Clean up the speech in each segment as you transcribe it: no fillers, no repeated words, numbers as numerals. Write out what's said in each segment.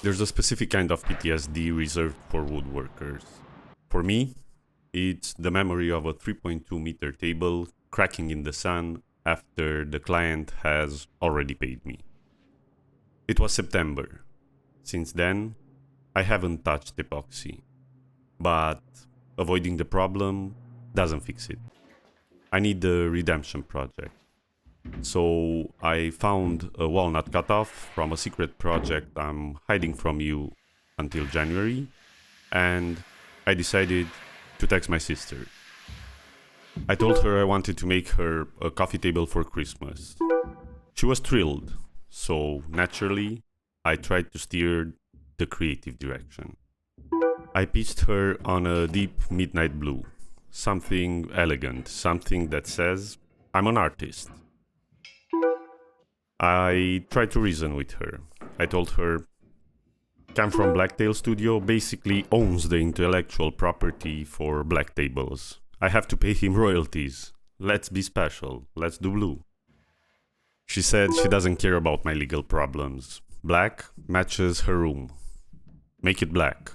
There's a specific kind of PTSD reserved for woodworkers. For me, it's the memory of a 3.2-meter table cracking in the sun after the client has already paid me. It was September. Since then, I haven't touched epoxy. But avoiding the problem doesn't fix it. I need the redemption project. So I found a walnut cutoff from a secret project I'm hiding from you until January, and I decided to text my sister. I told her I wanted to make her a coffee table for Christmas. She was thrilled, so naturally I tried to steer the creative direction. I pitched her on a deep midnight blue, something elegant, something that says, I'm an artist. I tried to reason with her. I told her, Cam from Blacktail Studio basically owns the intellectual property for black tables. I have to pay him royalties. Let's be special. Let's do blue. She said she doesn't care about my legal problems. Black matches her room. Make it black.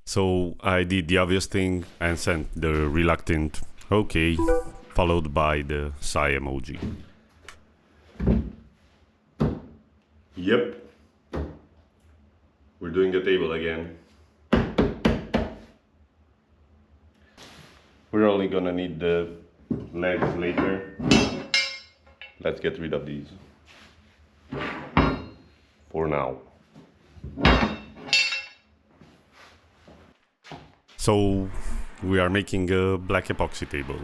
So I did the obvious thing and sent the reluctant okay, followed by the sigh emoji. Yep. We're doing the table again. We're only gonna need the legs later. Let's get rid of these. For now. So, we are making a black epoxy table.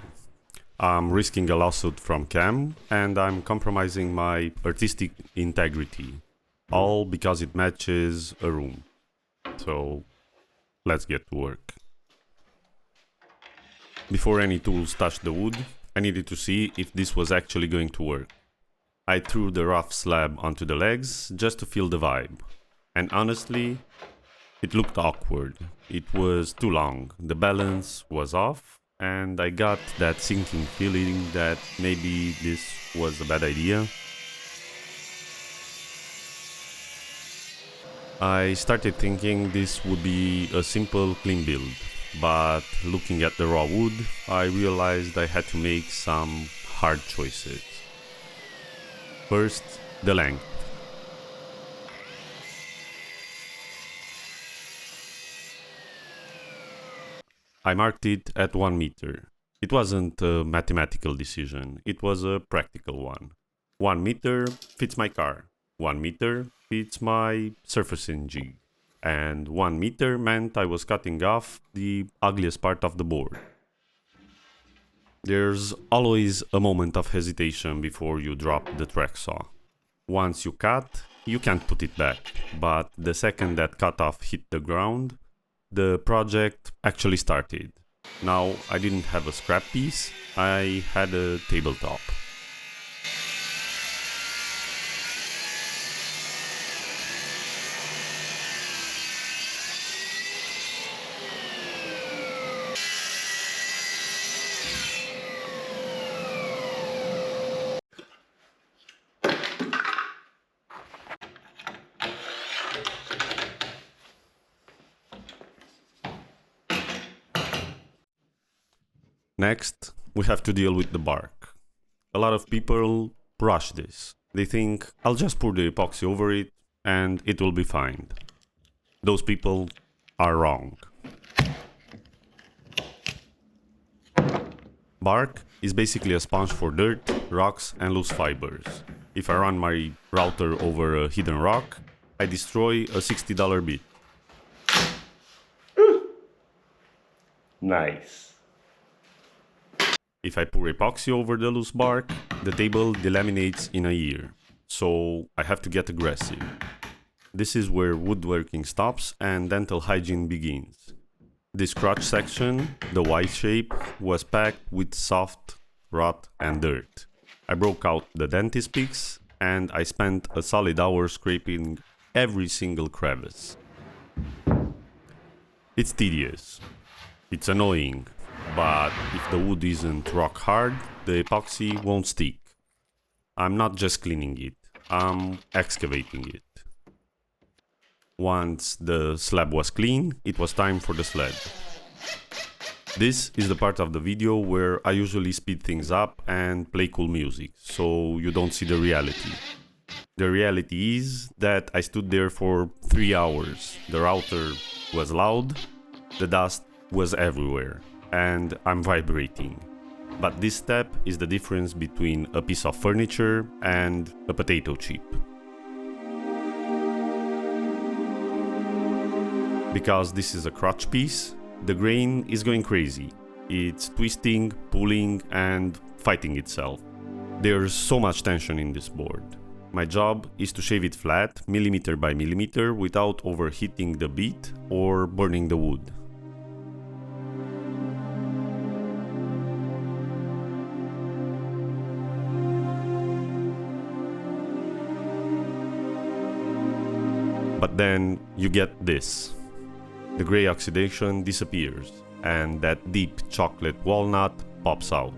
I'm risking a lawsuit from Cam, and I'm compromising my artistic integrity. All because it matches a room. So, let's get to work. Before any tools touched the wood, I needed to see if this was actually going to work. I threw the rough slab onto the legs just to feel the vibe. And honestly, it looked awkward. It was too long, the balance was off, and I got that sinking feeling that maybe this was a bad idea. I started thinking this would be a simple, clean build, but looking at the raw wood, I realized I had to make some hard choices. First, the length. I marked it at 1 meter. It wasn't a mathematical decision, it was a practical one. 1 meter fits my car. 1 meter fits my surfacing jig. And 1 meter meant I was cutting off the ugliest part of the board. There's always a moment of hesitation before you drop the track saw. Once you cut, you can't put it back, but the second that cutoff hit the ground, the project actually started. Now I didn't have a scrap piece, I had a tabletop. Next, we have to deal with the bark. A lot of people rush this. They think, I'll just pour the epoxy over it and it will be fine. Those people are wrong. Bark is basically a sponge for dirt, rocks and loose fibers. If I run my router over a hidden rock, I destroy a $60 bit. Nice. If I pour epoxy over the loose bark, the table delaminates in a year, so I have to get aggressive. This is where woodworking stops and dental hygiene begins. This crotch section, the Y shape, was packed with soft rot and dirt. I broke out the dentist picks and I spent a solid hour scraping every single crevice. It's tedious, it's annoying. But if the wood isn't rock hard, the epoxy won't stick. I'm not just cleaning it, I'm excavating it. Once the slab was clean, it was time for the sled. This is the part of the video where I usually speed things up and play cool music, so you don't see the reality. The reality is that I stood there for 3 hours. The router was loud, the dust was everywhere, and I'm vibrating. But this step is the difference between a piece of furniture and a potato chip. Because this is a crotch piece, the grain is going crazy. It's twisting, pulling, and fighting itself. There's so much tension in this board. My job is to shave it flat, millimeter by millimeter, without overheating the bit or burning the wood. But then you get this. The gray oxidation disappears, and that deep chocolate walnut pops out.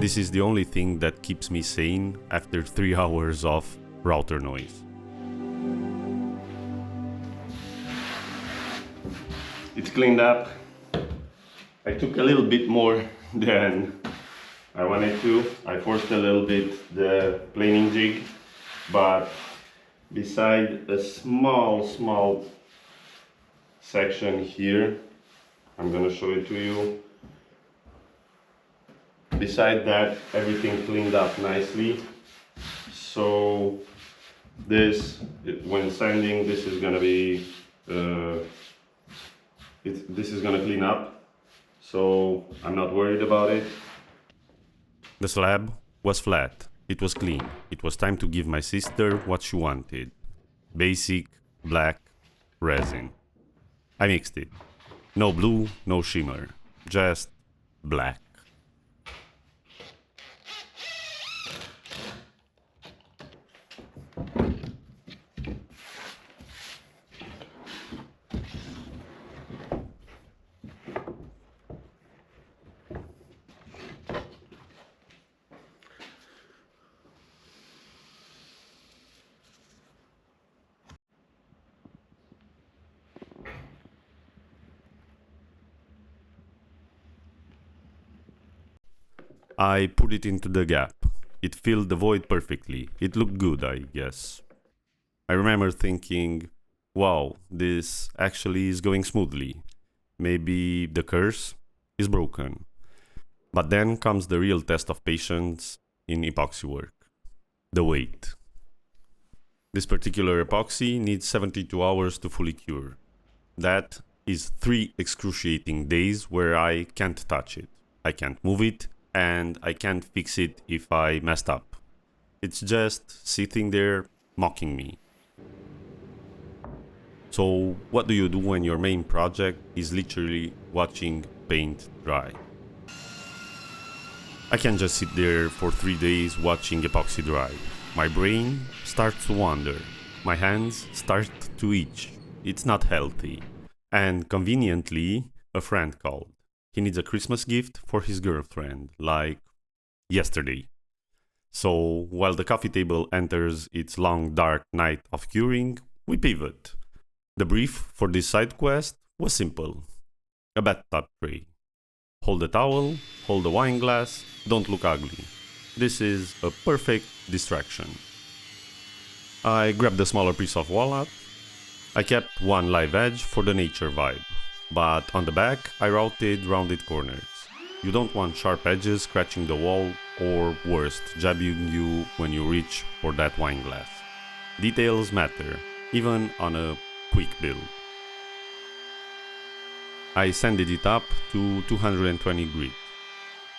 This is the only thing that keeps me sane after 3 hours of router noise. It's cleaned up. I took a little bit more than I wanted to. I forced a little bit the planing jig, but beside a small section here, I'm gonna show it to you. Beside that, everything cleaned up nicely. So this, when sanding, this is gonna be, this is gonna clean up. So I'm not worried about it. The slab was flat. It was clean. It was time to give my sister what she wanted. Basic black resin. I mixed it. No blue, no shimmer. Just black. I put it into the gap. It filled the void perfectly. It looked good, I guess. I remember thinking, wow, this actually is going smoothly. Maybe the curse is broken. But then comes the real test of patience in epoxy work. The wait. This particular epoxy needs 72 hours to fully cure. That is 3 excruciating days where I can't touch it. I can't move it, and I can't fix it if I messed up. It's just sitting there mocking me. So what do you do when your main project is literally watching paint dry? I can't just sit there for 3 days watching epoxy dry. My brain starts to wander. My hands start to itch. It's not healthy. And conveniently, a friend called. He needs a Christmas gift for his girlfriend, like yesterday. So while the coffee table enters its long dark night of curing, we pivot. The brief for this side quest was simple. A bathtub tray. Hold the towel, hold the wine glass, don't look ugly. This is a perfect distraction. I grabbed a smaller piece of walnut. I kept one live edge for the nature vibe. But on the back, I routed rounded corners. You don't want sharp edges scratching the wall or worst, jabbing you when you reach for that wine glass. Details matter, even on a quick build. I sanded it up to 220 grit.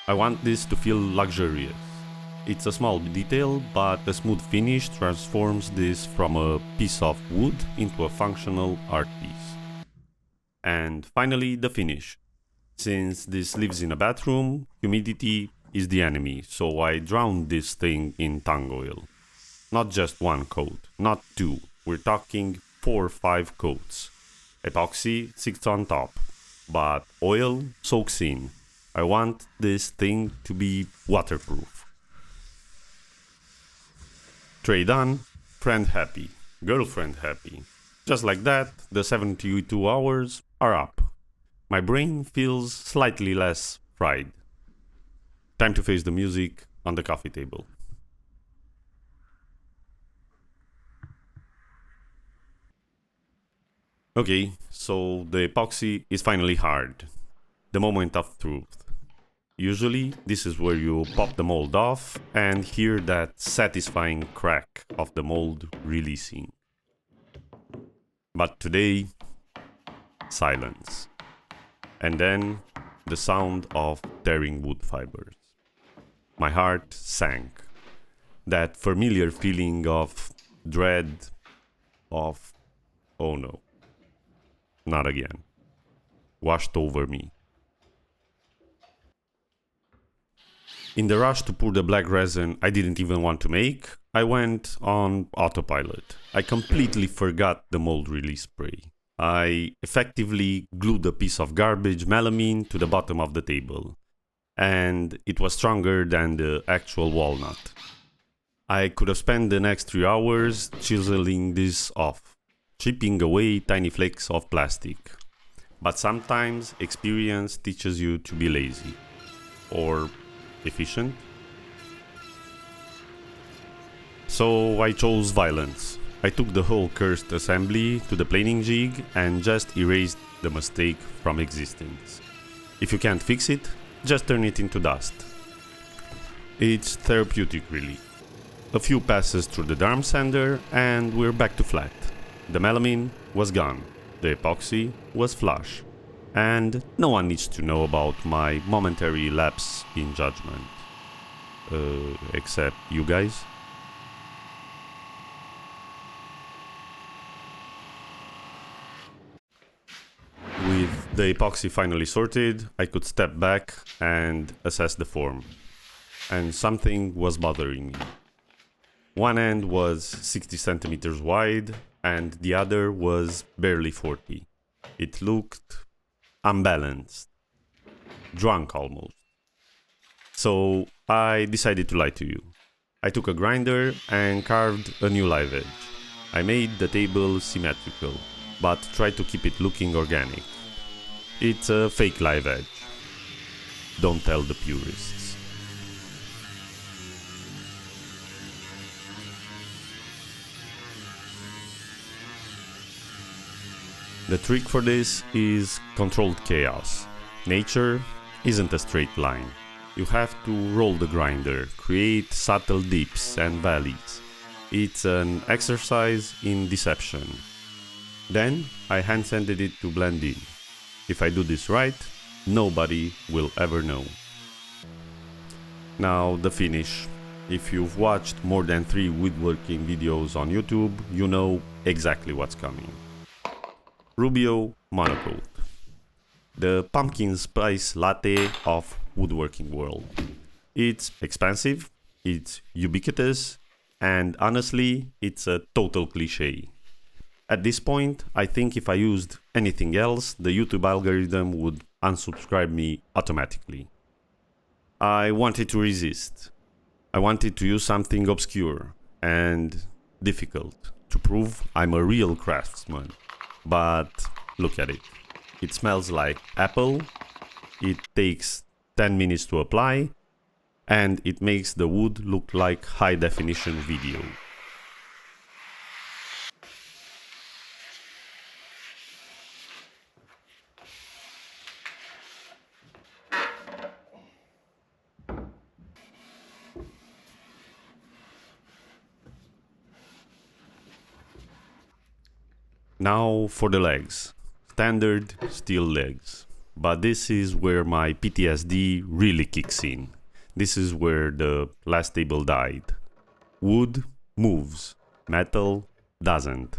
I want this to feel luxurious. It's a small detail, but a smooth finish transforms this from a piece of wood into a functional art piece. And finally, the finish. Since this lives in a bathroom, humidity is the enemy, so I drowned this thing in tung oil. Not just one coat, not 2, we're talking 4 or 5 coats. Epoxy sits on top, but oil soaks in. I want this thing to be waterproof. Tray done, friend happy, girlfriend happy. Just like that, the 72 hours are up. My brain feels slightly less fried. Time to face the music on the coffee table. Okay, so the epoxy is finally hard. The moment of truth. Usually, this is where you pop the mold off and hear that satisfying crack of the mold releasing. But today, silence. And then, the sound of tearing wood fibers. My heart sank. That familiar feeling of dread, of, oh no, not again, washed over me. In the rush to pour the black resin I didn't even want to make, I went on autopilot. I completely forgot the mold release spray. I effectively glued a piece of garbage melamine to the bottom of the table, and it was stronger than the actual walnut. I could have spent the next 3 hours chiseling this off, chipping away tiny flakes of plastic. But sometimes experience teaches you to be lazy. Or efficient. So I chose violence. I took the whole cursed assembly to the planing jig and just erased the mistake from existence. If you can't fix it, just turn it into dust. It's therapeutic, really. A few passes through the darm sander and we're back to flat. The melamine was gone. The epoxy was flush. And no one needs to know about my momentary lapse in judgment. Except you guys. With the epoxy finally sorted, I could step back and assess the form. And something was bothering me. One end was 60 centimeters wide and the other was barely 40. It looked unbalanced, drunk almost. So I decided to lie to you. I took a grinder and carved a new live edge. I made the table symmetrical, but tried to keep it looking organic. It's a fake live edge. Don't tell the purists. The trick for this is controlled chaos. Nature isn't a straight line. You have to roll the grinder, create subtle dips and valleys. It's an exercise in deception. Then I hand sanded it to blend in. If I do this right, nobody will ever know. Now the finish. If you've watched more than 3 woodworking videos on YouTube, you know exactly what's coming. Rubio monocoat. The pumpkin spice latte of woodworking world. It's expensive, it's ubiquitous, and honestly, it's a total cliche. At this point, I think if I used anything else, the YouTube algorithm would unsubscribe me automatically. I wanted to resist. I wanted to use something obscure and difficult to prove I'm a real craftsman. But look at it. It smells like apple, it takes 10 minutes to apply, and it makes the wood look like high definition video. Now for the legs. Standard steel legs. But this is where my PTSD really kicks in. This is where the last table died. Wood moves, metal doesn't.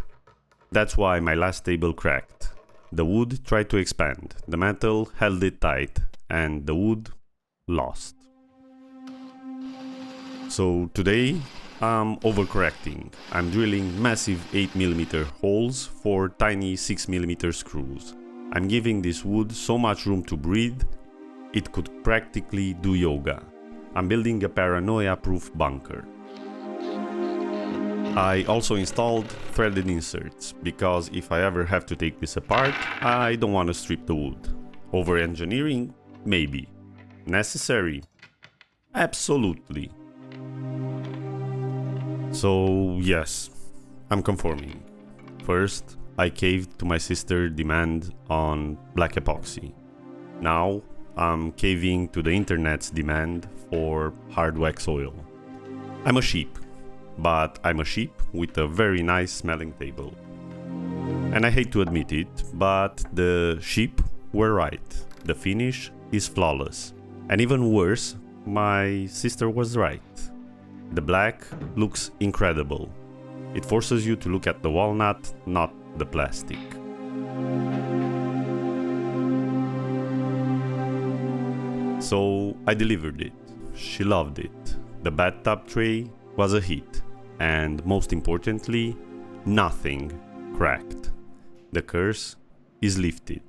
That's why my last table cracked. The wood tried to expand, the metal held it tight, and the wood lost. So today, I'm overcorrecting. I'm drilling massive 8mm holes for tiny 6mm screws. I'm giving this wood so much room to breathe, it could practically do yoga. I'm building a paranoia-proof bunker. I also installed threaded inserts, because if I ever have to take this apart, I don't want to strip the wood. Over-engineering? Maybe. Necessary? Absolutely. So yes, I'm conforming. First, I caved to my sister's demand on black epoxy. Now, I'm caving to the internet's demand for hard wax oil. I'm a sheep, but I'm a sheep with a very nice smelling table. And I hate to admit it, but the sheep were right. The finish is flawless. And even worse, my sister was right. The black looks incredible. It forces you to look at the walnut, not the plastic. So I delivered it. She loved it. The bathtub tray was a hit. And most importantly, nothing cracked. The curse is lifted.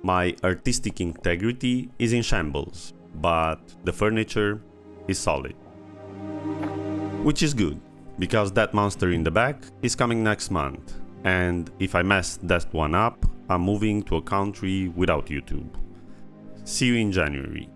My artistic integrity is in shambles, but the furniture is solid. Which is good, because that monster in the back is coming next month, and if I mess that one up, I'm moving to a country without YouTube. See you in January.